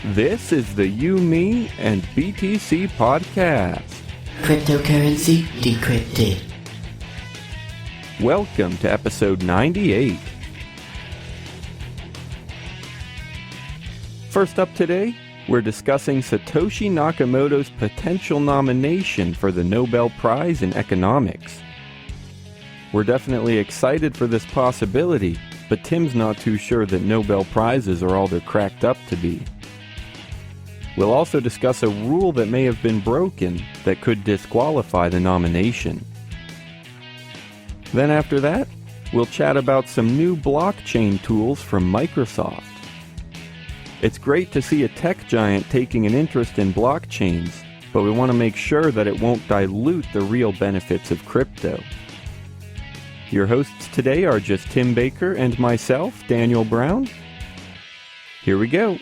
This is the You, Me, and BTC podcast. Cryptocurrency decrypted. Welcome to episode 98. First up today, we're discussing Satoshi Nakamoto's potential nomination for the Nobel Prize in Economics. We're definitely excited for this possibility, but Tim's not too sure that Nobel Prizes are all they're cracked up to be. We'll also discuss a rule that may have been broken that could disqualify the nomination. Then after that, we'll chat about some new blockchain tools from Microsoft. It's great to see a tech giant taking an interest in blockchains, but we want to make sure that it won't dilute the real benefits of crypto. Your hosts today are just Tim Baker and myself, Daniel Brown. Here we go.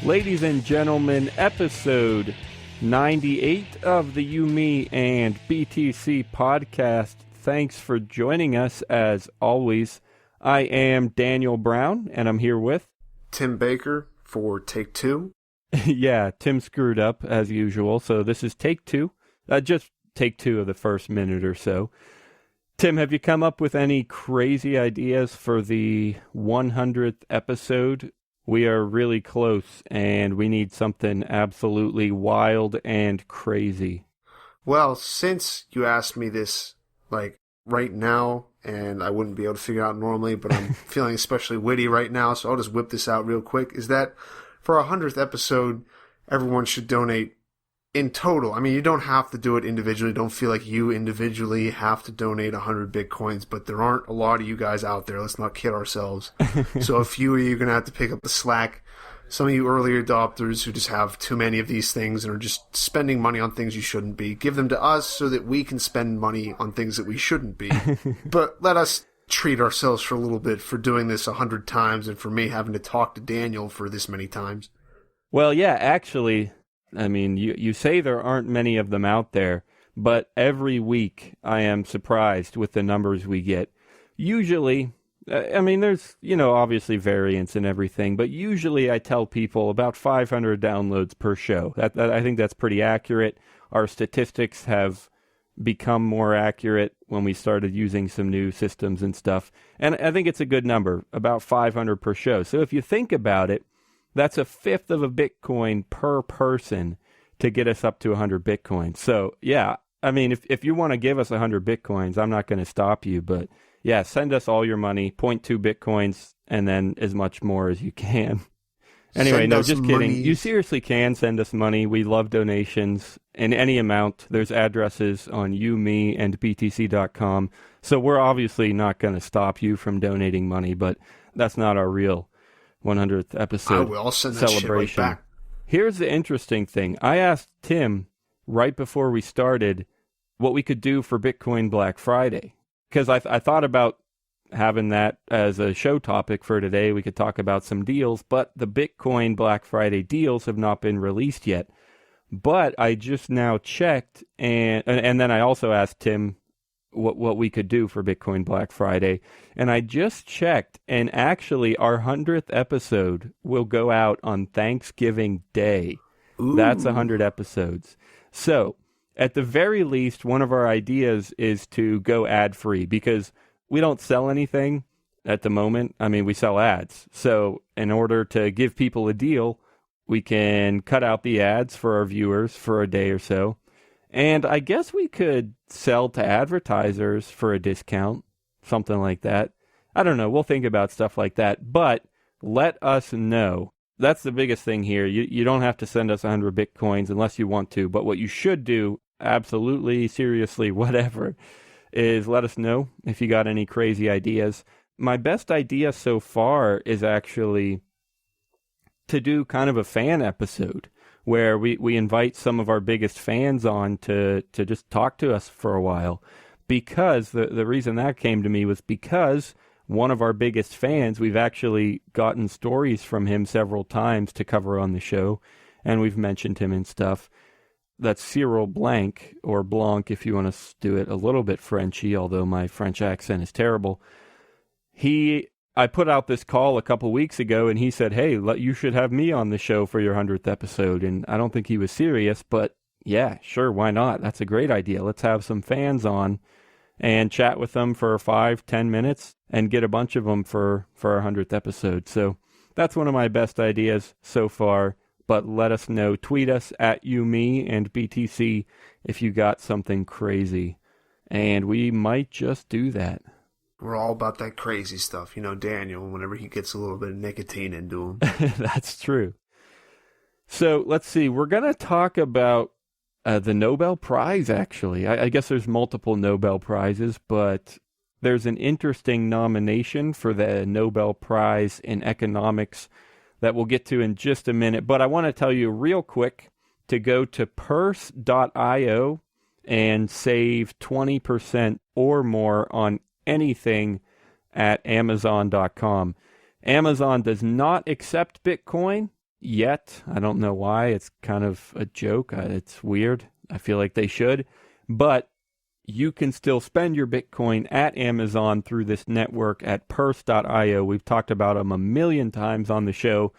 Ladies and gentlemen, episode 98 of the You, Me, and BTC podcast. Thanks for joining us as always. I am Daniel Brown, and I'm here with Tim Baker for take two. Yeah, Tim screwed up as usual, so this is take two. Just take two of the first minute or so. Tim, have you come up with any crazy ideas for the 100th episode? We are really close, and we need something absolutely wild and crazy. Well, since you asked me this, right now, and I wouldn't be able to figure out normally, but I'm feeling especially witty right now, so I'll just whip this out real quick, is that for our 100th episode, everyone should donate in total. I mean, you don't have to do it individually. Don't feel like you individually have to donate 100 Bitcoins, but there aren't a lot of you guys out there. Let's not kid ourselves. So a few of you are going to have to pick up the slack. Some of you early adopters who just have too many of these things and are just spending money on things you shouldn't be, give them to us so that we can spend money on things that we shouldn't be. But let us treat ourselves for a little bit for doing this 100 times and for me having to talk to Daniel for this many times. Well, yeah, actually, I mean, you say there aren't many of them out there, but every week I am surprised with the numbers we get. Usually, I mean, there's, obviously variance and everything, but usually I tell people about 500 downloads per show. That I think that's pretty accurate. Our statistics have become more accurate when we started using some new systems and stuff. And I think it's a good number, about 500 per show. So if you think about it, that's a fifth of a Bitcoin per person to get us up to 100 Bitcoins. So, yeah, I mean, if you want to give us 100 Bitcoins, I'm not going to stop you. But, yeah, send us all your money, 0.2 Bitcoins, and then as much more as you can. Anyway, no, just kidding. Money. You seriously can send us money. We love donations in any amount. There's addresses on you, me, and btc.com. So we're obviously not going to stop you from donating money, but that's not our real 100th episode I'll send that celebration. shit right back. Here's the interesting thing. I asked Tim right before we started what we could do for Bitcoin Black Friday, because I thought about having that as a show topic for today. We could talk about some deals, but the Bitcoin Black Friday deals have not been released yet. But I just now checked, and then I also asked Tim what we could do for Bitcoin Black Friday. And I just checked, and actually our 100th episode will go out on Thanksgiving Day. Ooh. That's 100 episodes. So, at the very least, one of our ideas is to go ad-free, because we don't sell anything at the moment. I mean, we sell ads. So, in order to give people a deal, we can cut out the ads for our viewers for a day or so. And I guess we could sell to advertisers for a discount, something like that. I don't know. We'll think about stuff like that. But let us know. That's the biggest thing here. You don't have to send us 100 Bitcoins unless you want to. But what you should do, absolutely, seriously, whatever, is let us know if you got any crazy ideas. My best idea so far is actually to do kind of a fan episode, where we invite some of our biggest fans on to just talk to us for a while. Because the reason that came to me was because one of our biggest fans, we've actually gotten stories from him several times to cover on the show, and we've mentioned him and stuff. that's Cyril Blanc, or Blanc if you want to do it a little bit Frenchy, although my French accent is terrible. I put out this call a couple weeks ago, and he said, hey, you should have me on the show for your 100th episode. And I don't think he was serious, but yeah, sure, why not? That's a great idea. Let's have some fans on and chat with them for 5-10 minutes and get a bunch of them for our 100th episode. So that's one of my best ideas so far. But let us know. Tweet us at YouMe and BTC if you got something crazy. And we might just do that. We're all about that crazy stuff. You know, Daniel, whenever he gets a little bit of nicotine into him. That's true. So let's see. We're going to talk about the Nobel Prize, actually. I guess there's multiple Nobel Prizes, but there's an interesting nomination for the Nobel Prize in Economics that we'll get to in just a minute. But I want to tell you real quick to go to purse.io and save 20% or more on anything at Amazon.com. Amazon does not accept Bitcoin yet. I don't know why. It's kind of a joke. It's weird. I feel like they should. But you can still spend your Bitcoin at Amazon through this network at purse.io. We've talked about them a million times on the show.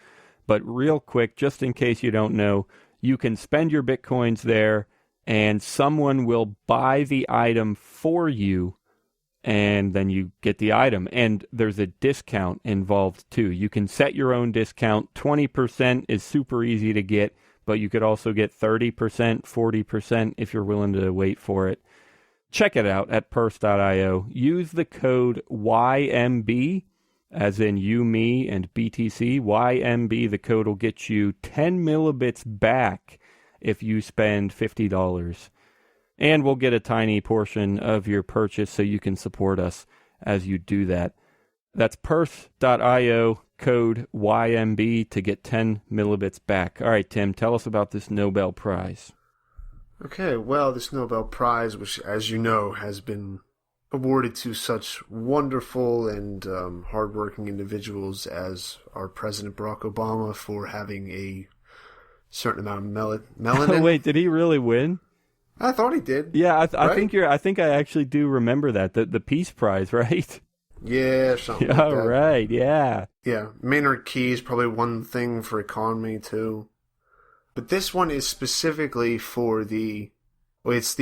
But real quick, just in case you don't know, you can spend your Bitcoins there and someone will buy the item for you, and then you get the item. And there's a discount involved too. You can set your own discount. 20% is super easy to get, but you could also get 30%, 40% if you're willing to wait for it. Check it out at purse.io. Use the code YMB, as in you, me, and BTC. YMB, the code will get you 10 millibits back if you spend $50. And we'll get a tiny portion of your purchase so you can support us as you do that. That's purse.io, code YMB to get 10 millibits back. All right, Tim, tell us about this Nobel Prize. Okay, well, this Nobel Prize, which, as you know, has been awarded to such wonderful and hardworking individuals as our President Barack Obama for having a certain amount of melanin. Wait, did he really win? I thought he did. Yeah, right? I think I actually do remember that. The Peace Prize, right? Yeah, something like All that. right, yeah. Yeah, Maynard Keyes probably one thing for economy too. But this one is specifically for it's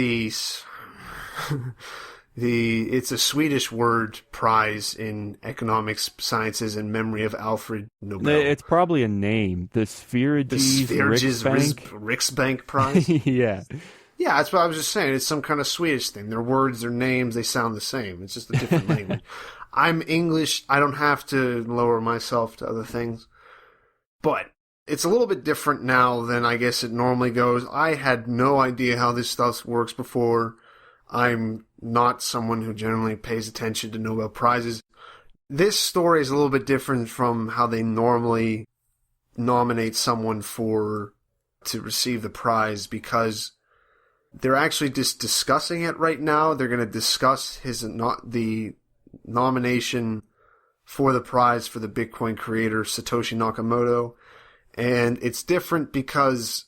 a Swedish word prize in economics, sciences, in memory of Alfred Nobel. It's probably a name. The Sverigis Riksbank Prize? Yeah. Yeah, that's what I was just saying. It's some kind of Swedish thing. Their words, their names, they sound the same. It's just a different language. I'm English. I don't have to lower myself to other things. But it's a little bit different now than I guess it normally goes. I had no idea how this stuff works before. I'm not someone who generally pays attention to Nobel Prizes. This story is a little bit different from how they normally nominate someone to receive the prize, because they're actually just discussing it right now. They're going to discuss the nomination for the prize for the Bitcoin creator Satoshi Nakamoto. And it's different because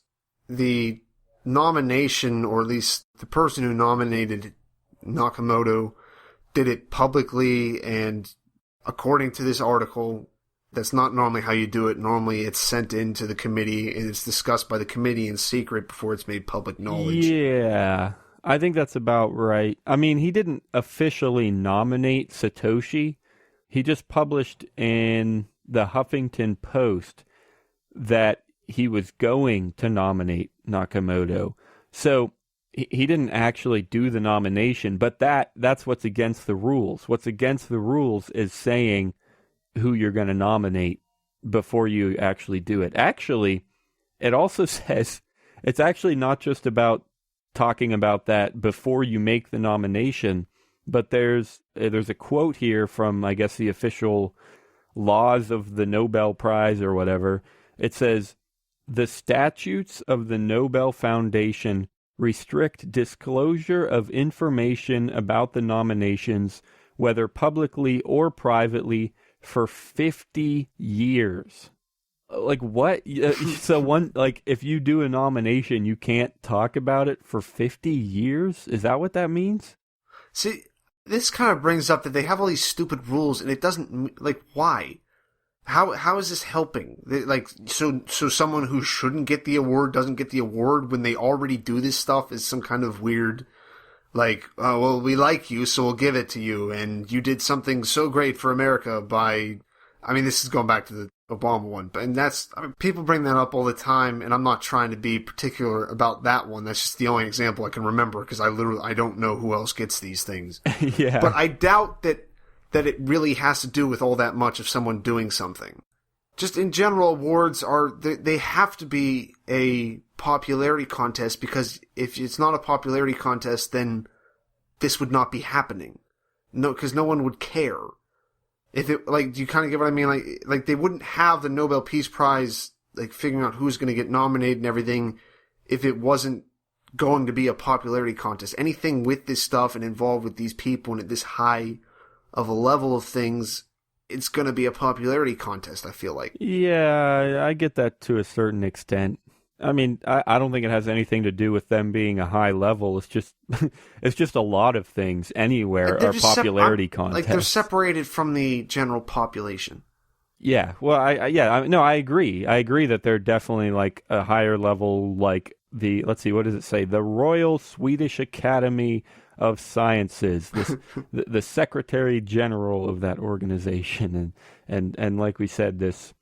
the nomination, or at least the person who nominated Nakamoto, did it publicly, and according to this article, that's not normally how you do it. Normally it's sent into the committee and it's discussed by the committee in secret before it's made public knowledge. Yeah, I think that's about right. I mean, he didn't officially nominate Satoshi. He just published in the Huffington Post that he was going to nominate Nakamoto. So he didn't actually do the nomination, but that's what's against the rules. What's against the rules is saying who you're going to nominate before you actually do it. Actually, it also says it's actually not just about talking about that before you make the nomination, but there's a quote here from, I guess, the official laws of the Nobel Prize or whatever. It says, "The statutes of the Nobel Foundation restrict disclosure of information about the nominations, whether publicly or privately, for 50 years. Like what? So if you do a nomination, you can't talk about it for 50 years? Is that what that means? See, this kind of brings up that they have all these stupid rules, and it doesn't, like, why? How is this helping? Like, so someone who shouldn't get the award doesn't get the award when they already do this stuff is some kind of weird, like, oh, well, we like you, so we'll give it to you, and you did something so great for America by, I mean, this is going back to the Obama one, and that's, I mean, people bring that up all the time, and I'm not trying to be particular about that one. That's just the only example I can remember, because I don't know who else gets these things. Yeah. But I doubt that it really has to do with all that much of someone doing something. Just in general, awards they have to be a popularity contest, because if it's not a popularity contest, then this would not be happening. No, because no one would care. If it, like, do you kind of get what I mean? Like they wouldn't have the Nobel Peace Prize, like, figuring out who's going to get nominated and everything, if it wasn't going to be a popularity contest. Anything with this stuff and involved with these people and at this high of a level of things, it's going to be a popularity contest, I feel like. Yeah, I get that to a certain extent. I mean, I don't think it has anything to do with them being a high level. It's just it's just a lot of things anywhere are popularity contests. Like, they're separated from the general population. Yeah, well, I agree. I agree that they're definitely like a higher level, like let's see, what does it say? The Royal Swedish Academy of Sciences, the Secretary General of that organization, and like we said, this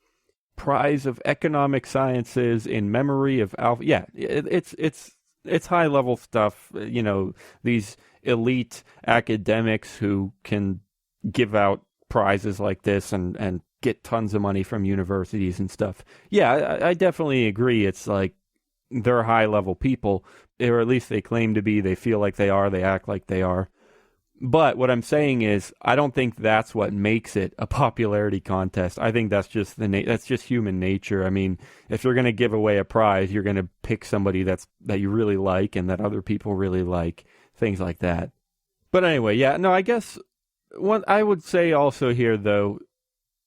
Prize of Economic Sciences in memory of Alpha. Yeah, it's high level stuff. You know, these elite academics who can give out prizes like this and get tons of money from universities and stuff. Yeah, I definitely agree. It's like they're high level people, or at least they claim to be. They feel like they are. They act like they are. But what I'm saying is, I don't think that's what makes it a popularity contest. I think that's just that's just human nature. I mean, if you're going to give away a prize, you're going to pick somebody that you really like and that other people really like, things like that. But anyway, yeah, no, I guess what I would say also here, though,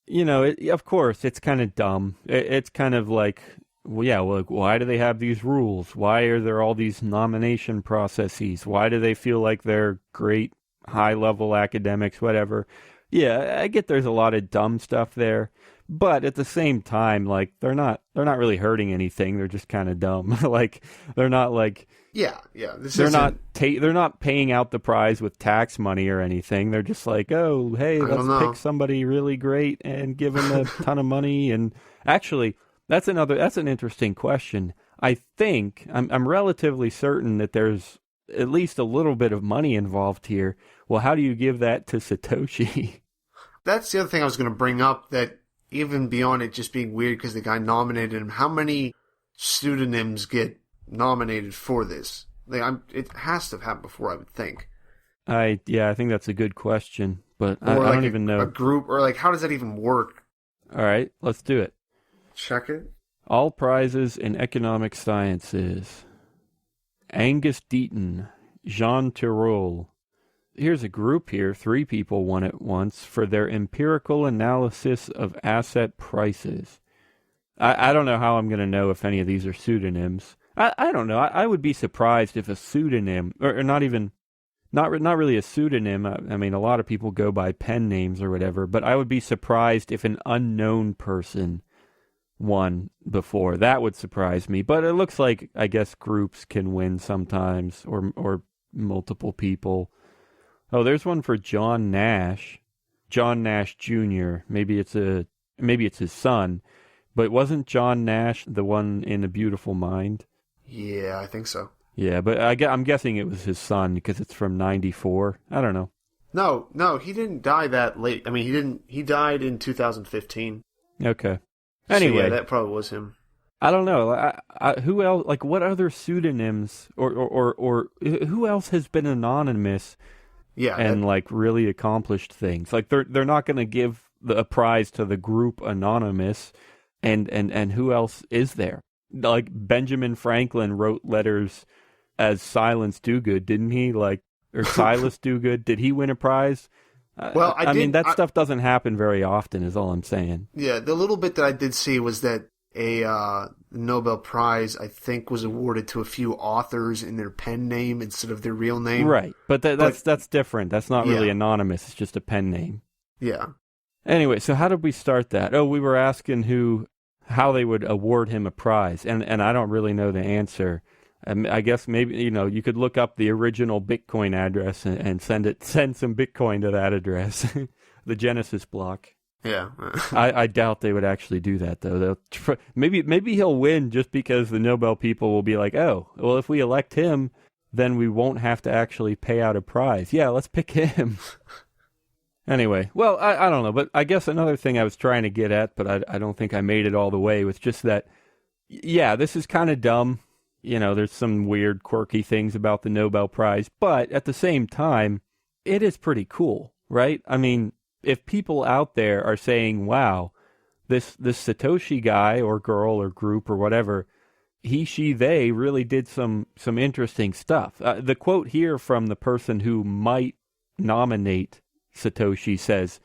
you know, of course, it's kind of dumb. It's kind of like, well, yeah, well, why do they have these rules? Why are there all these nomination processes? Why do they feel like they're great high-level academics, whatever? Yeah, I get there's a lot of dumb stuff there, but at the same time, like, they're not really hurting anything. They're just kind of dumb. Like, they're not like, they're not paying out the prize with tax money or anything. They're just like, oh, hey, let's pick somebody really great and give them a ton of money. And actually, that's an interesting question. I think I'm relatively certain that there's at least a little bit of money involved here. Well, how do you give that to Satoshi? That's the other thing I was going to bring up, that even beyond it just being weird because the guy nominated him, how many pseudonyms get nominated for this? It has to have happened before, I would think. I think that's a good question, but I don't even know. A group, or like, how does that even work? All right, let's do it. Check it. All prizes in economic sciences. Angus Deaton, Jean Tirole. Here's a group here. 3 people won it once for their empirical analysis of asset prices. I don't know how I'm going to know if any of these are pseudonyms. I don't know. I would be surprised if a pseudonym, or not really a pseudonym. I mean, a lot of people go by pen names or whatever, but I would be surprised if an unknown person won before. That would surprise me. But it looks like, I guess, groups can win sometimes, or multiple people. Oh, there's one for John Nash Jr. Maybe it's his son, but wasn't John Nash the one in A Beautiful Mind? Yeah, I think so. Yeah, but I'm guessing it was his son because it's from 94. I don't know. No, he didn't die that late. I mean, he died in 2015. Okay. Anyway, so yeah, that probably was him. I don't know. Who else? Like, what other pseudonyms or who else has been anonymous? Yeah, and like really accomplished things. Like they're not going to give a prize to the group Anonymous, and who else is there? Like Benjamin Franklin wrote letters as Silence Dogood, didn't he? Like, or Silas Dogood. Did he win a prize? Well, I mean, that stuff doesn't happen very often, is all I'm saying. Yeah, the little bit that I did see was that a Nobel Prize, I think, was awarded to a few authors in their pen name instead of their real name. Right, but that's different. That's not really anonymous. It's just a pen name. Yeah. Anyway, so how did we start that? Oh, we were asking how they would award him a prize, and I don't really know the answer. I guess maybe, you could look up the original Bitcoin address and send some Bitcoin to that address, the Genesis block. Yeah. I doubt they would actually do that, though. Maybe he'll win just because the Nobel people will be like, oh, well, if we elect him, then we won't have to actually pay out a prize. Yeah, let's pick him. Anyway, well, I don't know, but I guess another thing I was trying to get at, but I don't think I made it all the way, was just that, yeah, this is kind of dumb. There's some weird, quirky things about the Nobel Prize, but at the same time, it is pretty cool, right? I mean, if people out there are saying, wow, this Satoshi guy or girl or group or whatever, he, she, they really did some interesting stuff. The quote here from the person who might nominate Satoshi says,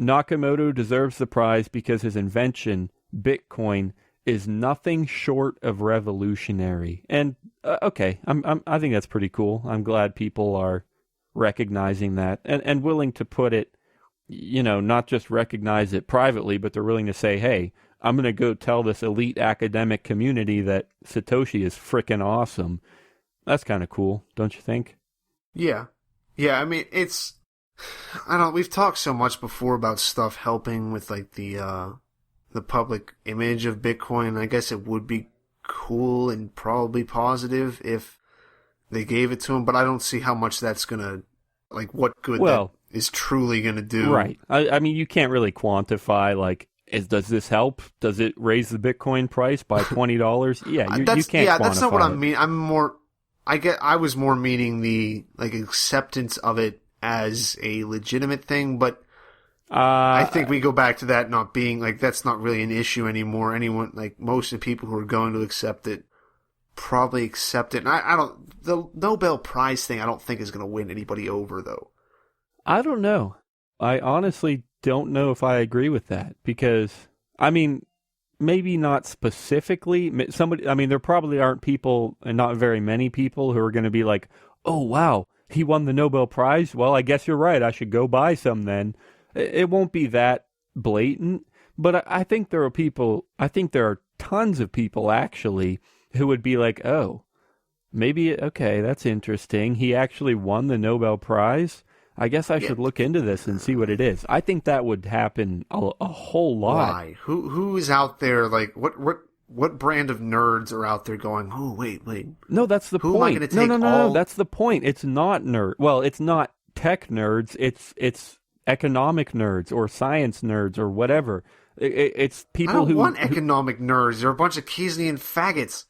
Nakamoto deserves the prize because his invention, Bitcoin, is nothing short of revolutionary. And okay, I think that's pretty cool. I'm glad people are recognizing that and willing to put it, not just recognize it privately, but they're willing to say, hey, I'm going to go tell this elite academic community that Satoshi is frickin' awesome. That's kind of cool, don't you think? Yeah. Yeah, I mean, we've talked so much before about stuff helping with like the public image of Bitcoin. I guess it would be cool and probably positive if they gave it to him, but I don't see how much that's gonna, like, what good that is truly gonna do. Right. I mean, you can't really quantify, like, does this help? Does it raise the Bitcoin price by $20? Yeah, you can't quantify. Yeah, that's not what I mean. I was more meaning the, like, acceptance of it as a legitimate thing, but I think we go back to that not being, like, that's not really an issue anymore. Anyone, like, most of the people who are going to accept it probably accept it. And the Nobel Prize thing I don't think is going to win anybody over, though. I don't know. I honestly don't know if I agree with that, because, I mean, maybe not specifically. There probably aren't people, and not very many people, who are going to be like, oh, wow, he won the Nobel Prize? Well, I guess you're right. I should go buy some then. It won't be that blatant, but I think there are tons of people, actually, who would be like, oh, maybe, okay, that's interesting. He actually won the Nobel Prize? I guess I should look into this and see what it is. I think that would happen a whole lot. Why? Who is out there, like, what brand of nerds are out there going, oh, wait. No, that's the point. Am I gonna take no, that's the point. It's not nerd. Well, it's not tech nerds. It's economic nerds or science nerds or whatever. It's people who... I don't want economic nerds. They're a bunch of Keynesian faggots.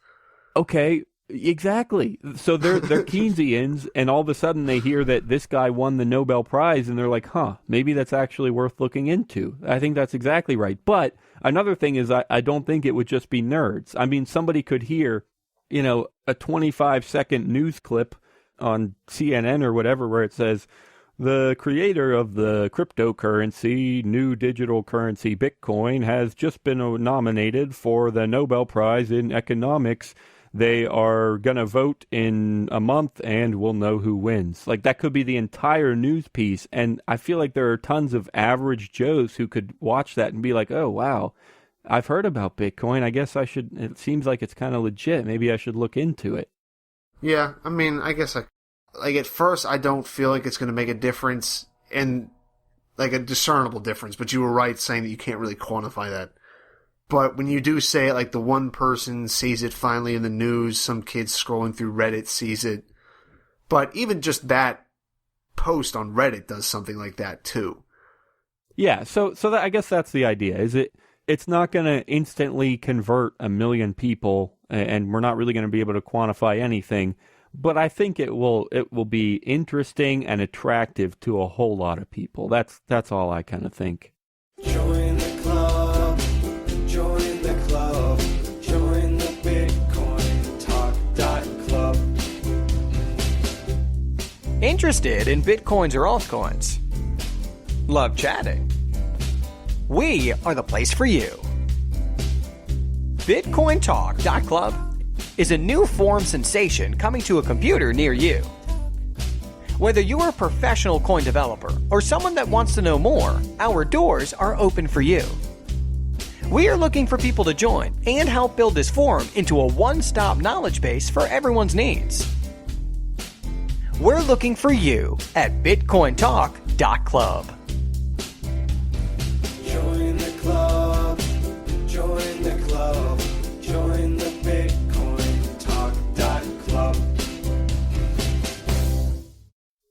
Okay, exactly. So they're Keynesians, and all of a sudden they hear that this guy won the Nobel Prize, and they're like, huh, maybe that's actually worth looking into. I think that's exactly right. But another thing is I don't think it would just be nerds. I mean, somebody could hear, a 25-second news clip on CNN or whatever where it says, the creator of the cryptocurrency, new digital currency Bitcoin, has just been nominated for the Nobel Prize in economics. They are going to vote in a month and we'll know who wins. Like, that could be the entire news piece. And I feel like there are tons of average Joes who could watch that and be like, oh, wow, I've heard about Bitcoin. I guess it seems like it's kind of legit. Maybe I should look into it. Yeah, I mean, I guess at first, I don't feel like it's going to make a difference, and like a discernible difference, but you were right saying that you can't really quantify that. But when you do say it, like the one person sees it finally in the news, some kid scrolling through Reddit sees it. But even just that post on Reddit does something like that too. Yeah, so I guess that's the idea. It's not going to instantly convert 1 million people, and we're not really going to be able to quantify anything. But I think it will be interesting and attractive to a whole lot of people. That's all I kind of think. Join the club, join the club, join the Bitcoin Talk Club. Interested in Bitcoins or altcoins? Love chatting? We are the place for you. BitcoinTalk.club is a new forum sensation coming to a computer near you. Whether you're a professional coin developer or someone that wants to know more, our doors are open for you. We are looking for people to join and help build this forum into a one-stop knowledge base for everyone's needs. We're looking for you at BitcoinTalk.club. Join the club. Join the club. Join the Bitcoin Talk Club.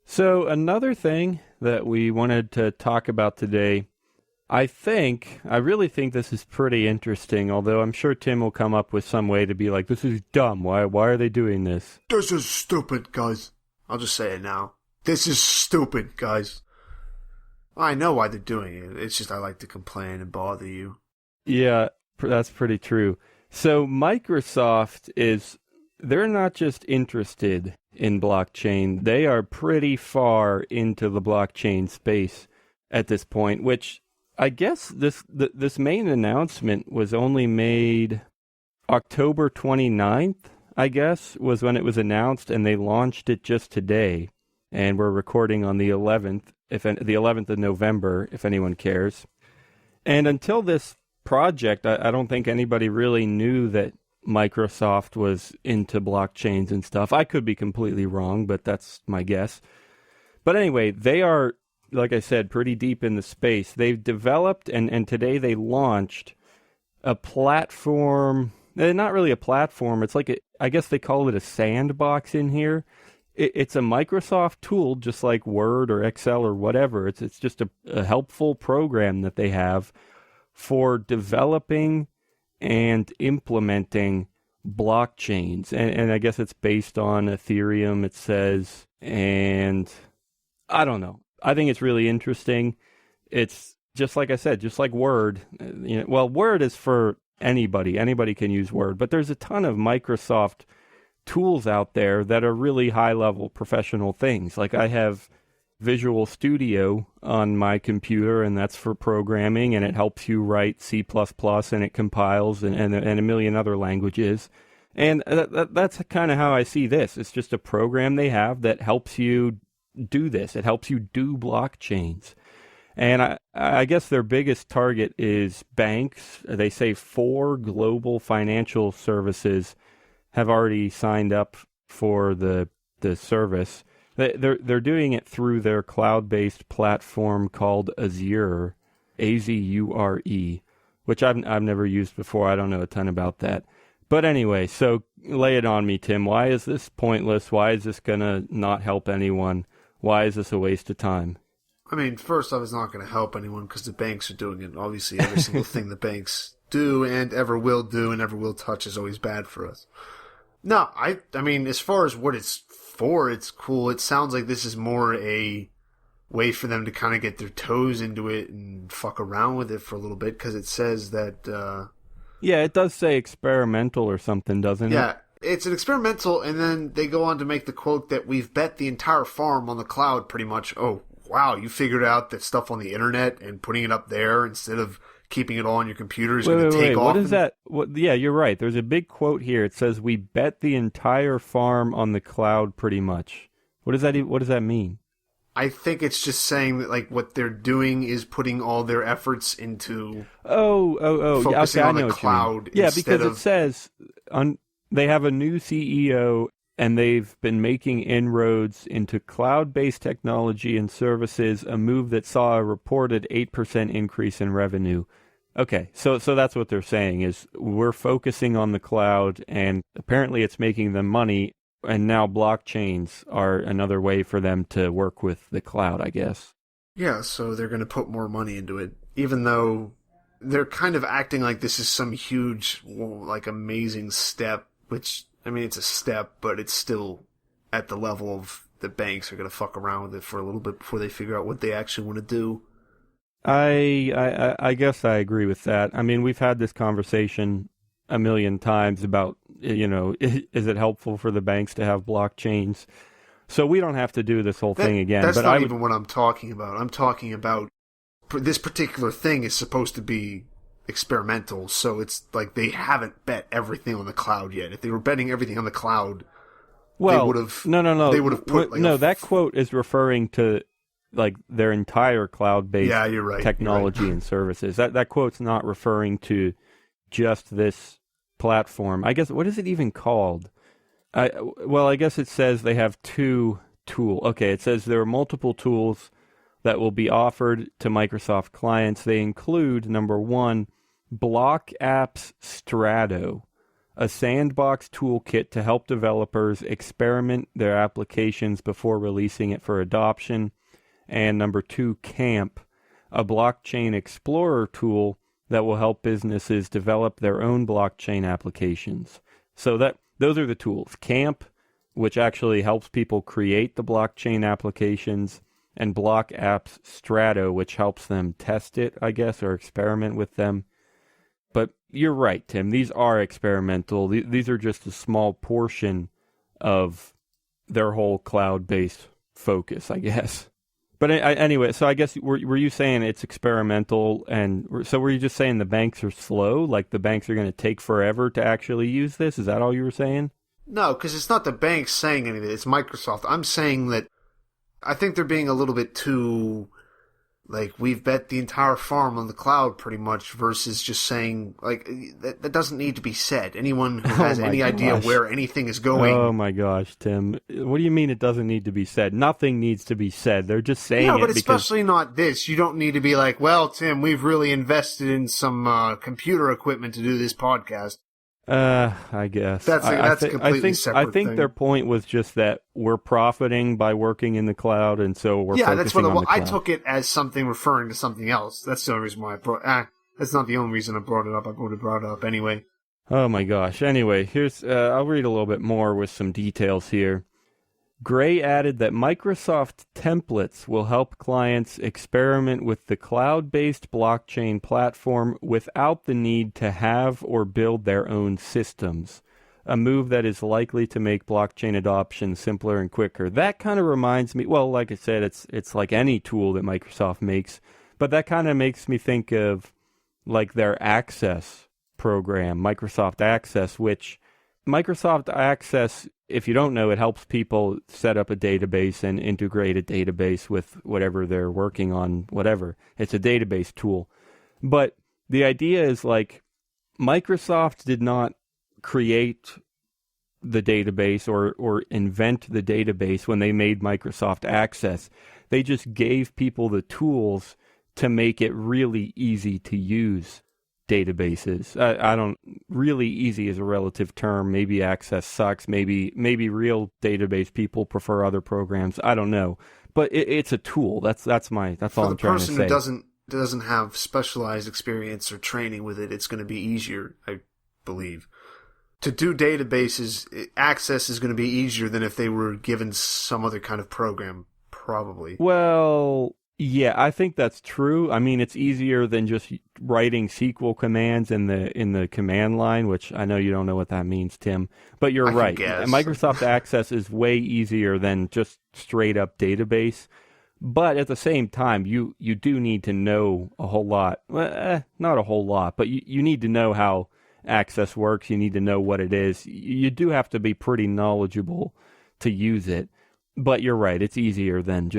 So another thing that we wanted to talk about today, I really think this is pretty interesting, although I'm sure Tim will come up with some way to be like, this is dumb. Why are they doing this? This is stupid, guys. I'll just say it now. This is stupid, guys. I know why they're doing it. It's just I like to complain and bother you. Yeah, that's pretty true. So Microsoft they're not just interested in blockchain. They are pretty far into the blockchain space at this point, which I guess this main announcement was only made October 29th, I guess, was when it was announced, and they launched it just today. And we're recording on the 11th, the 11th of November, if anyone cares. And until this project, I don't think anybody really knew that Microsoft was into blockchains and stuff. I could be completely wrong, but that's my guess. But anyway, they are, like I said, pretty deep in the space. They've developed, and today they launched a platform. Not really a platform. It's like, I guess they call it a sandbox in here. It's a Microsoft tool, just like Word or Excel or whatever. It's just a helpful program that they have for developing and implementing blockchains. And I guess it's based on Ethereum, it says. And I don't know. I think it's really interesting. It's just like I said, just like Word. Word is for anybody. Anybody can use Word. But there's a ton of Microsoft tools out there that are really high-level professional things. Like I have Visual Studio on my computer, and that's for programming, and it helps you write C++, and it compiles, and a million other languages. And that's kind of how I see this. It's just a program they have that helps you do this. It helps you do blockchains. And I guess their biggest target is banks. They say 4 global financial services have already signed up for the service. They're doing it through their cloud-based platform called Azure, Azure, which I've never used before. I don't know a ton about that. But anyway, so lay it on me, Tim. Why is this pointless? Why is this going to not help anyone? Why is this a waste of time? I mean, first off, it's not going to help anyone because the banks are doing it. Obviously, every single thing the banks do and ever will do and ever will touch is always bad for us. No, I mean, as far as what it's for, it's cool. It sounds like this is more a way for them to kind of get their toes into it and fuck around with it for a little bit, because it says that... yeah, it does say experimental or something, doesn't it? Yeah, it's an experimental, and then they go on to make the quote that we've bet the entire farm on the cloud pretty much. Oh, wow, you figured out that stuff on the internet and putting it up there instead of keeping it all on your computer is going to take off. What is that? Yeah, you're right. There's a big quote here. It says, we bet the entire farm on the cloud pretty much. What does that mean? I think it's just saying that, like, what they're doing is putting all their efforts into focusing on the cloud. Yeah, because it says they have a new CEO and they've been making inroads into cloud-based technology and services, a move that saw a reported 8% increase in revenue. Okay, so that's what they're saying, is we're focusing on the cloud, and apparently it's making them money, and now blockchains are another way for them to work with the cloud, I guess. Yeah, so they're going to put more money into it, even though they're kind of acting like this is some huge, like, amazing step, which... I mean, it's a step, but it's still at the level of the banks are going to fuck around with it for a little bit before they figure out what they actually want to do. I guess I agree with that. I mean, we've had this conversation a million times about, is it helpful for the banks to have blockchains? So we don't have to do this whole thing again. That's not even what I'm talking about. I'm talking about this particular thing is supposed to be experimental, so it's like they haven't bet everything on the cloud yet. If they were betting everything on the cloud, well, they would have. No. They would have put like that quote is referring to like their entire cloud-based you're right, technology and services. That quote's not referring to just this platform. I guess, what is it even called? I guess it says they have two tools. Okay, it says there are multiple tools that will be offered to Microsoft clients. They include, number one, Block Apps Strato, a sandbox toolkit to help developers experiment their applications before releasing it for adoption. And number two, Camp, a blockchain explorer tool that will help businesses develop their own blockchain applications. So those are the tools. Camp, which actually helps people create the blockchain applications, and Block Apps Strato, which helps them test it, I guess, or experiment with them. But you're right, Tim. These are experimental. These are just a small portion of their whole cloud-based focus, I guess. But anyway, so I guess, were you saying it's experimental, and so were you just saying the banks are slow? Like the banks are going to take forever to actually use this? Is that all you were saying? No, because it's not the banks saying anything. It's Microsoft. I'm saying that I think they're being a little bit too, like, we've bet the entire farm on the cloud pretty much, versus just saying, like, that doesn't need to be said. Anyone who has any idea where anything is going. Oh my gosh, Tim. What do you mean it doesn't need to be said? Nothing needs to be said. They're just saying it but especially not this. You don't need to be like, well, Tim, we've really invested in some computer equipment to do this podcast. I guess. That's a completely separate thing. I think their point was just that we're profiting by working in the cloud, and so we're focusing on the cloud. I took it as something referring to something else. That's the only reason why I brought that's not the only reason I brought it up. I would have brought it up anyway. Oh my gosh. Anyway, here's I'll read a little bit more with some details here. Gray added that Microsoft templates will help clients experiment with the cloud-based blockchain platform without the need to have or build their own systems, a move that is likely to make blockchain adoption simpler and quicker. That kind of reminds me, well, like I said, it's like any tool that Microsoft makes, but that kind of makes me think of like their Access program, Microsoft Access, which Microsoft Access, if you don't know, it helps people set up a database and integrate a database with whatever they're working on, whatever. It's a database tool. But the idea is like Microsoft did not create the database or invent the database when they made Microsoft Access. They just gave people the tools to make it really easy to use databases. I don't, really easy is a relative term. Maybe Access sucks. Maybe real database people prefer other programs. I don't know. But it's a tool. That's all I'm trying to say. For the person who doesn't have specialized experience or training with it, it's going to be easier, I believe. To do databases, Access is going to be easier than if they were given some other kind of program, probably. Well, yeah, I think that's true. I mean, it's easier than just writing SQL commands in the command line, which I know you don't know what that means, Tim. But you're right. Microsoft Access is way easier than just straight up database. But at the same time, you do need to know a whole lot. Well, not a whole lot, but you need to know how Access works. You need to know what it is. You do have to be pretty knowledgeable to use it. But you're right, it's easier than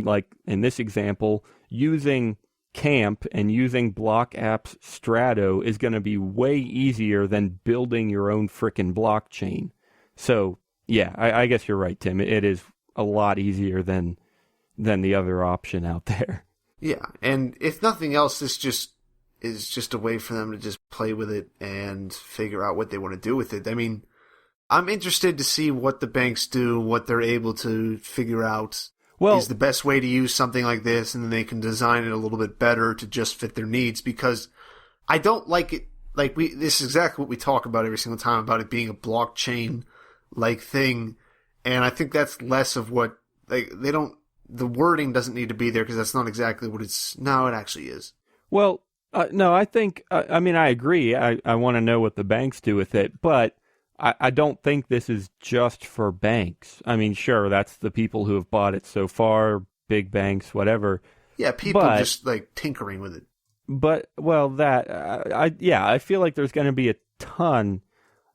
like in this example, using Camp and using Block Apps Strato is going to be way easier than building your own frickin' blockchain. So, yeah, I guess you're right, Tim. It is a lot easier than the other option out there. Yeah, and if nothing else, this is just a way for them to just play with it and figure out what they want to do with it. I mean, I'm interested to see what the banks do, what they're able to figure out is the best way to use something like this, and then they can design it a little bit better to just fit their needs, because I don't like it. Like, this is exactly what we talk about every single time, about it being a blockchain-like thing, and I think that's less of what, like, the wording doesn't need to be there, because that's not exactly what no, it actually is. Well, no, I think, I mean, I agree. I want to know what the banks do with it, but I don't think this is just for banks. I mean, sure, that's the people who have bought it so far, big banks, whatever. Yeah, people But- just like tinkering with it. But well, I feel like there's going to be a ton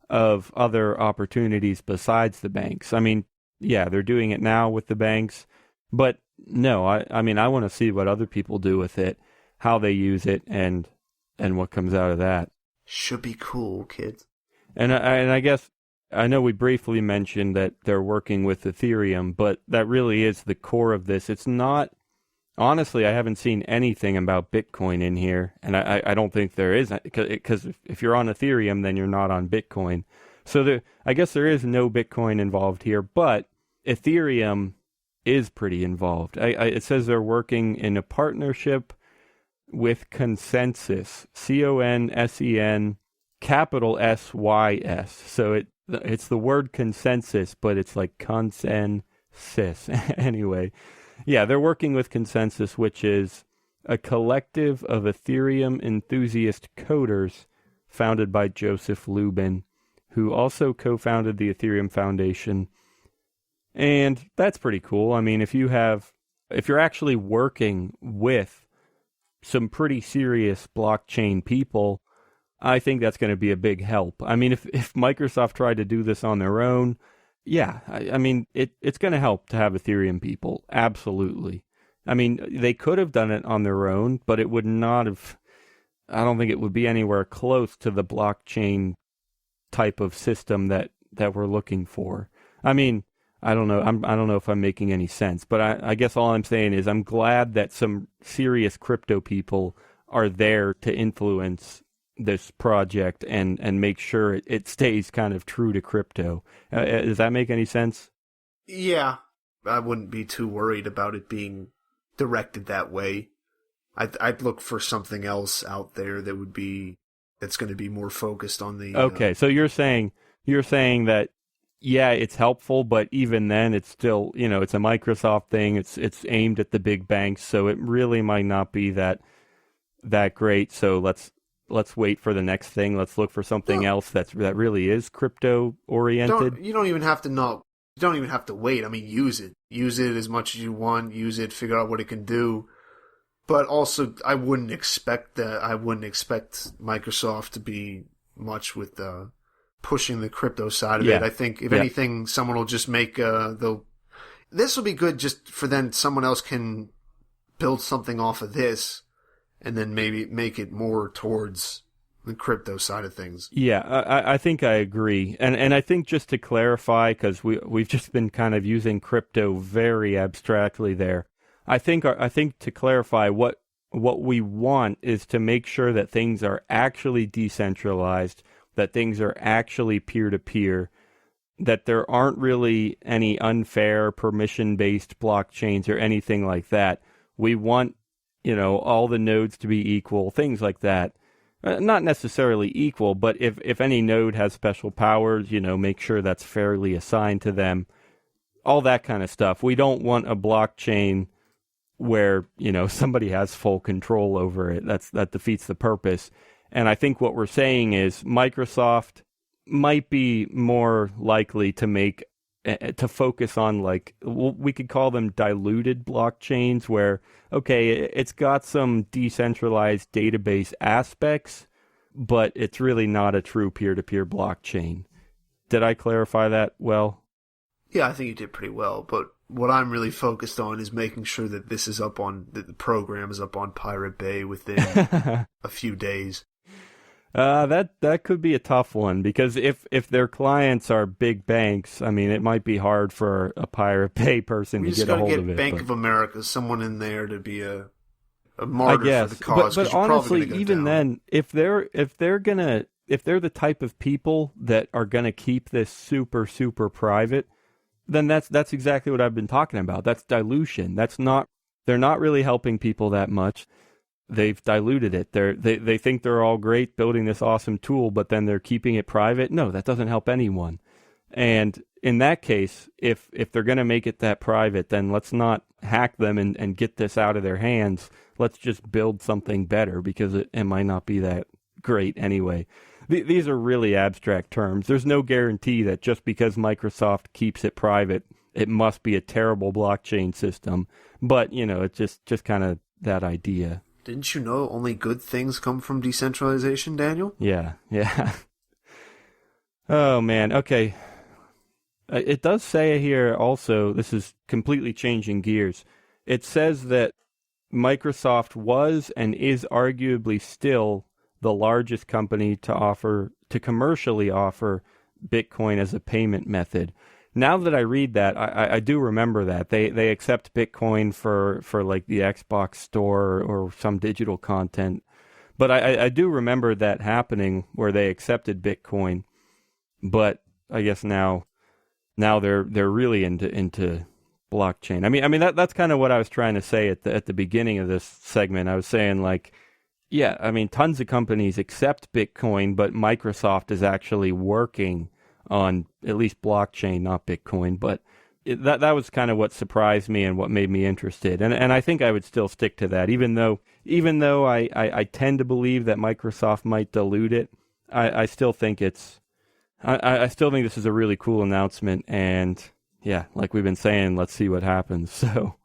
of other opportunities besides the banks. I mean, yeah, they're doing it now with the banks, but no, I mean, I want to see what other people do with it, how they use it, and what comes out of that. Should be cool, kids. And I guess I know we briefly mentioned that they're working with Ethereum, but that really is the core of this. It's not. Honestly, I haven't seen anything about Bitcoin in here, and I don't think there is, because if you're on Ethereum, then you're not on Bitcoin. So I guess there is no Bitcoin involved here, but Ethereum is pretty involved. It says they're working in a partnership with Consensus, CONSEN, capital SYS. So it's the word consensus, but it's like consensus. Anyway. Yeah, they're working with Consensus, which is a collective of Ethereum enthusiast coders founded by Joseph Lubin, who also co-founded the Ethereum Foundation. And that's pretty cool. I mean, if you're actually working with some pretty serious blockchain people, I think that's going to be a big help. I mean, if Microsoft tried to do this on their own, yeah, I mean, it's going to help to have Ethereum people. Absolutely. I mean, they could have done it on their own, but it would not have, I don't think it would be anywhere close to the blockchain type of system that we're looking for. I mean, I don't know. I don't know if I'm making any sense, but I guess all I'm saying is I'm glad that some serious crypto people are there to influence this project and make sure it stays kind of true to crypto. Does that make any sense? Yeah, I wouldn't be too worried about it being directed that way. I'd look for something else out there that's going to be more focused on the. Okay, so you're saying that yeah, it's helpful, but even then, it's still, it's a Microsoft thing. It's aimed at the big banks, so it really might not be that great. So let's wait for the next thing. Let's look for something else that really is crypto oriented. You don't even have to know. You don't even have to wait. I mean, use it. Use it as much as you want. Use it. Figure out what it can do. But also, I wouldn't expect Microsoft to be much with pushing the crypto side of it. I think if anything, someone will just make this will be good just for then someone else can build something off of this. And then maybe make it more towards the crypto side of things. Yeah, I think I agree. And I think just to clarify, because we've just been kind of using crypto very abstractly there. I think to clarify, what we want is to make sure that things are actually decentralized, that things are actually peer-to-peer, that there aren't really any unfair permission-based blockchains or anything like that. We want all the nodes to be equal, things like that. Not necessarily equal, but if any node has special powers, make sure that's fairly assigned to them. All that kind of stuff. We don't want a blockchain where, somebody has full control over it. That defeats the purpose. And I think what we're saying is Microsoft might be more likely to focus on, like, we could call them diluted blockchains, where, okay, it's got some decentralized database aspects, but it's really not a true peer-to-peer blockchain. Did I clarify that well? Yeah, I think you did pretty well, but what I'm really focused on is making sure that that the program is up on Pirate Bay within a few days. That could be a tough one, because if their clients are big banks, I mean, it might be hard for a Pirate Bay person to get a hold of it. We just got to get Bank of America, someone in there to be a martyr for the cause. But honestly, even then, if they're the type of people that are gonna keep this super, super private, then that's exactly what I've been talking about. That's dilution. They're not really helping people that much. They've diluted it. They think they're all great building this awesome tool, but then they're keeping it private. No, that doesn't help anyone. And in that case, if they're going to make it that private, then let's not hack them and get this out of their hands. Let's just build something better, because it might not be that great anyway. These are really abstract terms. There's no guarantee that just because Microsoft keeps it private, it must be a terrible blockchain system. But, it's just kind of that idea. Didn't you know only good things come from decentralization, Daniel? Yeah. Oh, man. Okay. It does say here also, this is completely changing gears. It says that Microsoft was and is arguably still the largest company to commercially offer Bitcoin as a payment method. Now that I read that, I do remember that. They accept Bitcoin for like the Xbox store or some digital content. But I do remember that happening where they accepted Bitcoin. But I guess now they're really into blockchain. I mean that's kind of what I was trying to say at the beginning of this segment. I was saying like, yeah, I mean tons of companies accept Bitcoin, but Microsoft is actually working on at least blockchain, not Bitcoin. But that was kind of what surprised me and what made me interested. And I think I would still stick to that, even though I tend to believe that Microsoft might dilute it. I still think I still think this is a really cool announcement, and yeah, like we've been saying, let's see what happens. So,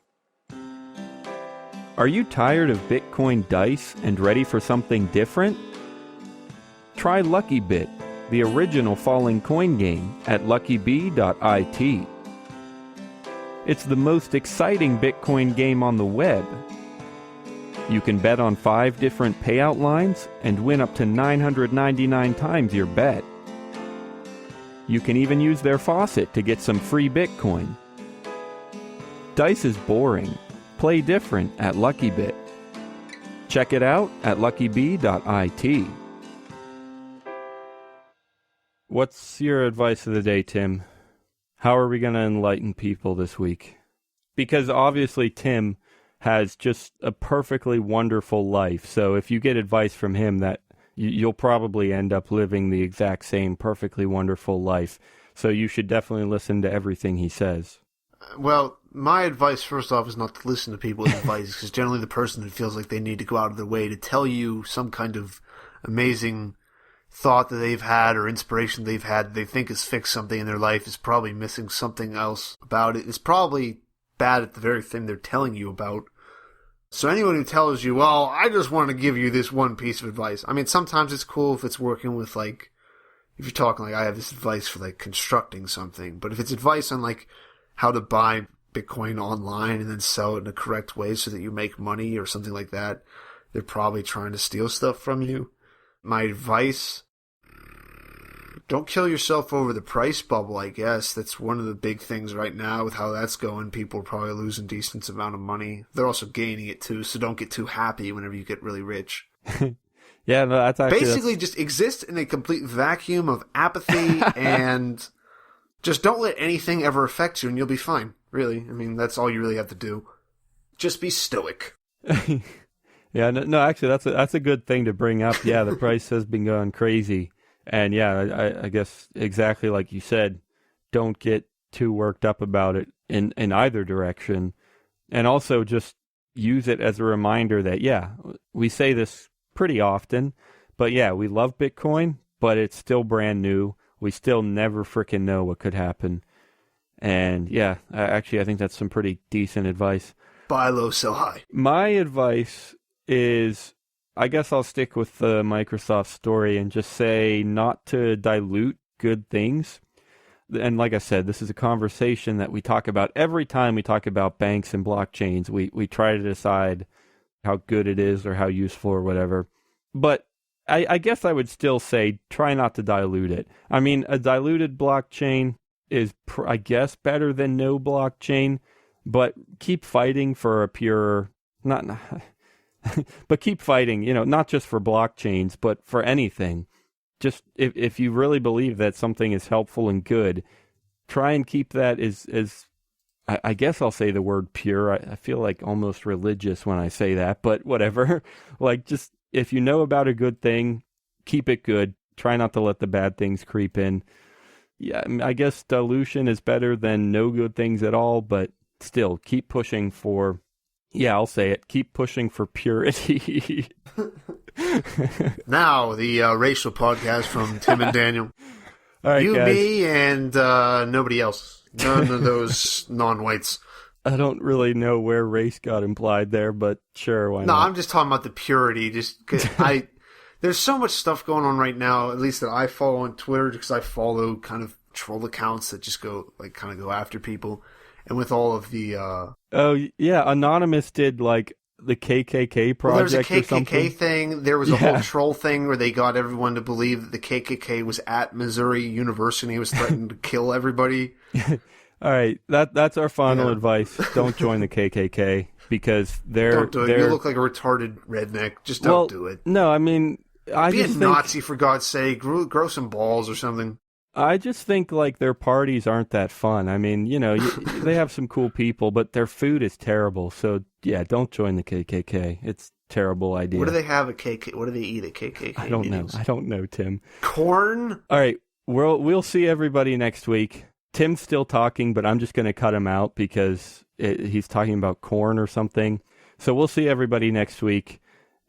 are you tired of Bitcoin dice and ready for something different? Try Lucky Bit, the original falling coin game at luckybee.it. It's the most exciting Bitcoin game on the web. You can bet on 5 different payout lines and win up to 999 times your bet. You can even use their faucet to get some free Bitcoin. Dice is boring. Play different at Lucky Bit. Check it out at luckybee.it. What's your advice of the day, Tim? How are we going to enlighten people this week? Because obviously Tim has just a perfectly wonderful life. So if you get advice from him, that you'll probably end up living the exact same perfectly wonderful life. So you should definitely listen to everything he says. Well, my advice, first off, is not to listen to people's advice, because generally the person that feels like they need to go out of their way to tell you some kind of amazing thought that they've had or inspiration they've had they think has fixed something in their life is probably missing something else about it. It's probably bad at the very thing they're telling you about. So anyone who tells you, well, I just want to give you this one piece of advice. I mean, sometimes it's cool if it's working with, like, if you're talking, like, I have this advice for, like, constructing something. But if it's advice on, like, how to buy Bitcoin online and then sell it in a correct way so that you make money or something like that, they're probably trying to steal stuff from you. My advice, don't kill yourself over the price bubble, I guess. That's one of the big things right now with how that's going. People are probably losing a decent amount of money. They're also gaining it too, so don't get too happy whenever you get really rich. Yeah, no, that's actually... Basically, just exist in a complete vacuum of apathy and just don't let anything ever affect you and you'll be fine, really. I mean, that's all you really have to do. Just be stoic. Yeah, no, actually, that's a good thing to bring up. Yeah, the price has been going crazy. And yeah, I guess exactly like you said, don't get too worked up about it in either direction. And also just use it as a reminder that, yeah, we say this pretty often, but yeah, we love Bitcoin, but it's still brand new. We still never freaking know what could happen. And yeah, I think that's some pretty decent advice. Buy low, sell high. My advice is, I guess I'll stick with the Microsoft story and just say not to dilute good things. And like I said, this is a conversation that we talk about every time we talk about banks and blockchains. We try to decide how good it is or how useful or whatever. But I guess I would still say try not to dilute it. I mean, a diluted blockchain is, I guess, better than no blockchain, but keep fighting for a pure, but keep fighting, not just for blockchains, but for anything. Just if you really believe that something is helpful and good, try and keep that as I guess I'll say the word pure. I feel like almost religious when I say that, but whatever. Like, just if you know about a good thing, keep it good. Try not to let the bad things creep in. Yeah, I guess dilution is better than no good things at all, but still keep pushing for, yeah, I'll say it, keep pushing for purity. Now, the racial podcast from Tim and Daniel. All right, you, guys. me, and nobody else. None of those non-whites. I don't really know where race got implied there, but sure, why No, not? I'm just talking about the purity. Just 'cause there's so much stuff going on right now, at least that I follow on Twitter, because I follow kind of troll accounts that just go after people. And with all of the Oh yeah, Anonymous did like the KKK project there's a or something. KKK thing. There was a whole troll thing where they got everyone to believe that the KKK was at Missouri University and was threatening to kill everybody. All right, that's our final advice. Don't join the KKK because Don't do it. You look like a retarded redneck. Just don't do it. No, I mean, I Be a just think, Nazi for God's sake. Grow some balls or something. I just think like their parties aren't that fun. I mean, they have some cool people, but their food is terrible. So yeah, don't join the KKK. It's a terrible idea. What do they have at KKK? What do they eat at KKK? I don't meetings? know. I don't know, Tim. Corn? All right, we'll see everybody next week. Tim's still talking, but I'm just going to cut him out because he's talking about corn or something. So we'll see everybody next week.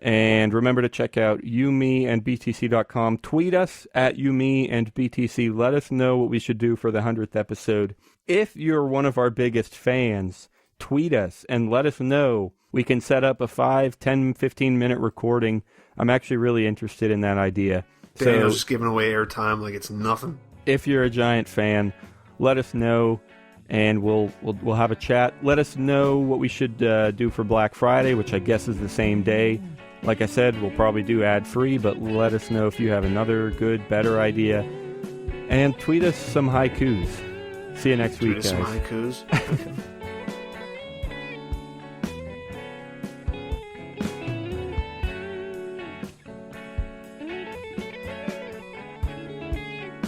And remember to check out youmeandbtc.com. Tweet us at youmeandbtc. Let us know what we should do for the 100th episode. If you're one of our biggest fans, tweet us and let us know. We can set up a 5, 10, 15-minute recording. I'm actually really interested in that idea. Daniel's just giving away airtime like it's nothing. If you're a giant fan, let us know, and we'll have a chat. Let us know what we should do for Black Friday, which I guess is the same day. Like I said, we'll probably do ad-free, but let us know if you have another good, better idea. And tweet us some haikus. See you next week, guys. Some haikus.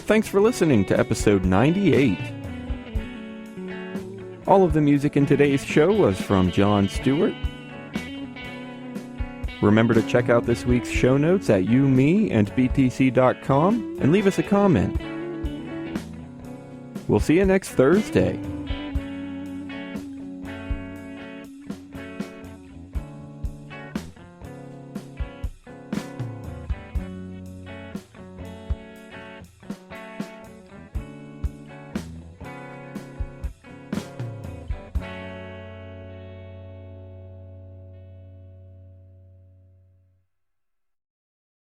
Thanks for listening to episode 98. All of the music in today's show was from John Stewart. Remember to check out this week's show notes at youmeandbtc.com and leave us a comment. We'll see you next Thursday.